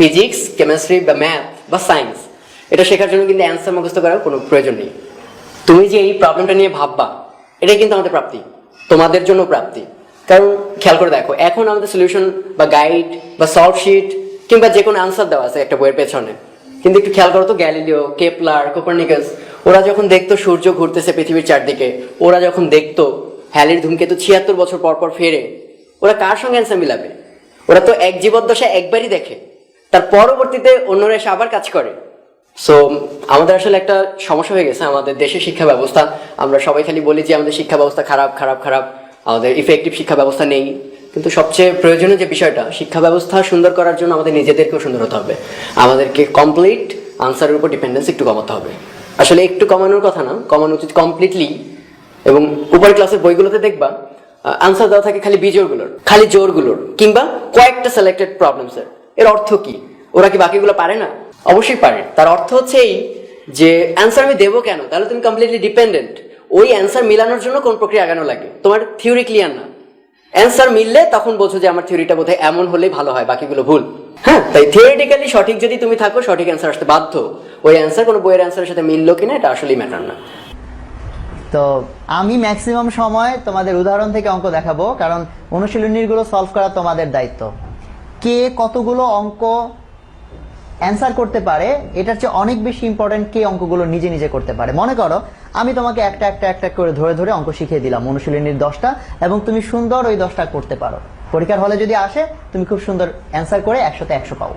Physics, chemistry বা math বা science, এটা শেখার জন্য কিন্তু অ্যান্সার মুখস্থ করার কোনো প্রয়োজন নেই। তুমি যে এই প্রবলেমটা নিয়ে ভাববা, এটাই কিন্তু আমাদের প্রাপ্তি, তোমাদের জন্য প্রাপ্তি। কারণ খেয়াল করে দেখো, এখন আমাদের সলিউশন বা গাইড বা সলভ শিট কিংবা যে কোনো অ্যান্সার দেওয়া আছে একটা বইয়ের পেছনে। কিন্তু একটু খেয়াল করো তো, গ্যালিলিও, কেপলার, কোপারনিকাস, ওরা যখন দেখতো সূর্য ঘুরতেছে পৃথিবীর চারদিকে, ওরা যখন দেখতো হ্যালির ধূমকেতু 76 বছর পর পর ফেরে, ওরা কার সঙ্গে অ্যান্সার মিলাবে? ওরা তো এক জীবদ্দশায় একবারই দেখে, তার পরবর্তীতে অন্যরা এসে আবার কাজ করে। সো আমাদের আসলে একটা সমস্যা হয়ে গেছে আমাদের দেশের শিক্ষা ব্যবস্থা। আমরা সবাই খালি বলি যে আমাদের শিক্ষা ব্যবস্থা খারাপ খারাপ খারাপ, আমাদের ইফেক্টিভ শিক্ষা ব্যবস্থা নেই। কিন্তু সবচেয়ে প্রয়োজনীয় যে বিষয়টা, শিক্ষা ব্যবস্থা সুন্দর করার জন্য আমাদের নিজেদেরকেও সুন্দর হতে হবে। আমাদেরকে কমপ্লিট আনসারের উপর ডিপেন্ডেন্স একটু কমাতে হবে। আসলে একটু কমানোর কথা না, কমানো উচিত কমপ্লিটলি। এবং উপরের ক্লাসের বইগুলোতে দেখবা আনসার দেওয়া থাকে খালি বিজোড়গুলোর, খালি জোরগুলোর, কিংবা কয়েকটা সিলেক্টেড প্রবলেমসের। এর অর্থ কি? ওরা কি বাকিগুলো পারে না? অবশ্যই পারে। তার অর্থ হচ্ছে এই যে অ্যান্সার আমি দেবো কেন? তাহলে তুমি কমপ্লিটলি ডিপেন্ডেন্ট। ওই অ্যান্সার মিলানোর জন্য কোন প্রক্রিয়া আগানো লাগে, তোমার থিওরি ক্লিয়ার না। অ্যান্সার মিললে তখন বোঝো যে আমার থিওরিটা বোধহয় এমন হলেই ভালো হয়, বাকিগুলো ভুল। হ্যাঁ, তাই থিওরিটিক্যালি সঠিক যদি তুমি থাকো, সঠিক অ্যান্সার আসতে বাধ্য। ওই অ্যান্সার কোনো বইয়ের অ্যান্সারের সাথে মিললো কিনা এটা আসলেই ম্যাটার না। তো আমি ম্যাক্সিমাম সময় তোমাদের উদাহরণ থেকে অঙ্ক দেখাবো, কারণ অনুশীলনীগুলো সলভ করা তোমাদের দায়িত্ব। কে কতগুলো অঙ্ক অ্যান্সার করতে পারে এটার চেয়ে অনেক বেশি ইম্পর্টেন্ট কে অঙ্কগুলো নিজে নিজে করতে পারে। মনে করো আমি তোমাকে একটা একটা একটা করে ধরে ধরে অঙ্ক শিখিয়ে দিলাম, অনুশীলনীর 10টা, এবং তুমি সুন্দর ওই 10টা করতে পারো। পরীক্ষার হলে যদি আসে, তুমি খুব সুন্দর অ্যান্সার করে 100তে 100 পাও।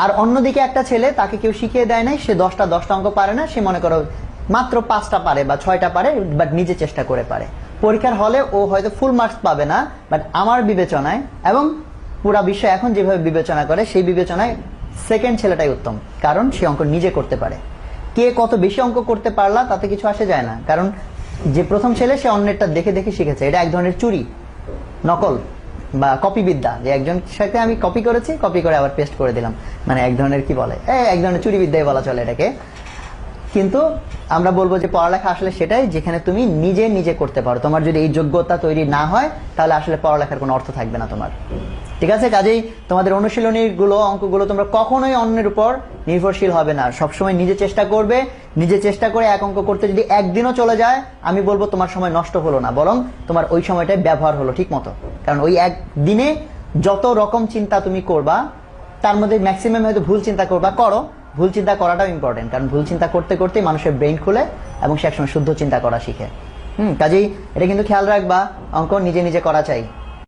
আর অন্যদিকে একটা ছেলে, তাকে কেউ শিখিয়ে দেয় নাই, সে 10টা অঙ্ক পারে না, সে মনে করো মাত্র 5টা পারে বা 6টা পারে, বাট নিজে চেষ্টা করে পারে। পরীক্ষার হলে ও হয়তো ফুল মার্কস পাবে না, বাট আমার বিবেচনায় এবং পুরা বিশ্ব এখন যেভাবে বিবেচনা করে, সেই বিবেচনায় সেকেন্ড ছেলেটাই উত্তম, কারণ সে অঙ্ক নিজে করতে পারে। কে কত বেশি অঙ্ক করতে পারলা তাতে কিছু আসে যায় না, কারণ যে প্রথম ছেলে সে অন্যেরটা দেখে দেখে শিখেছে। এটা এক ধরনের চুরি, নকল বা কপি বিদ্যা, যে একজন সাথে আমি কপি করেছি, কপি করে আবার পেস্ট করে দিলাম, মানে এক ধরনের কি বলে, এক ধরনের চুরি বিদ্যাই বলা চলে এটাকে। কিন্তু আমরা বলবো যে পড়ালেখা আসলে সেটাই যেখানে তুমি নিজে নিজে করতে পারো। তোমার যদি এই যোগ্যতা তৈরি না হয়, তাহলে আসলে পড়ালেখার কোনো অর্থ থাকবে না তোমার। ঠিক আছে? কাজেই তোমাদের অনুশীলনীগুলো, অঙ্কগুলো তোমরা কখনোই অন্যের উপর নির্ভরশীল হবে না। সবসময় নিজে চেষ্টা করবে। নিজে চেষ্টা করে এক অঙ্ক করতে যদি একদিনও চলে যায়, আমি বলবো তোমার সময় নষ্ট হলো না, বরং তোমার ওই সময়টাই ব্যবহার হলো ঠিক মতো। কারণ ওই একদিনে যত রকম চিন্তা তুমি করবা, তার মধ্যে ম্যাক্সিমাম হয়তো ভুল চিন্তা করবা, করো। ভুল চিন্তা করাটাও ইম্পর্টেন্ট, কারণ ভুল চিন্তা করতে করতে মানুষের ব্রেইন খুলে এবং সে একসময় শুদ্ধ চিন্তা করা শিখে। কাজেই এটা কিন্তু খেয়াল রাখবা, অঙ্ক নিজে নিজে করা চাই।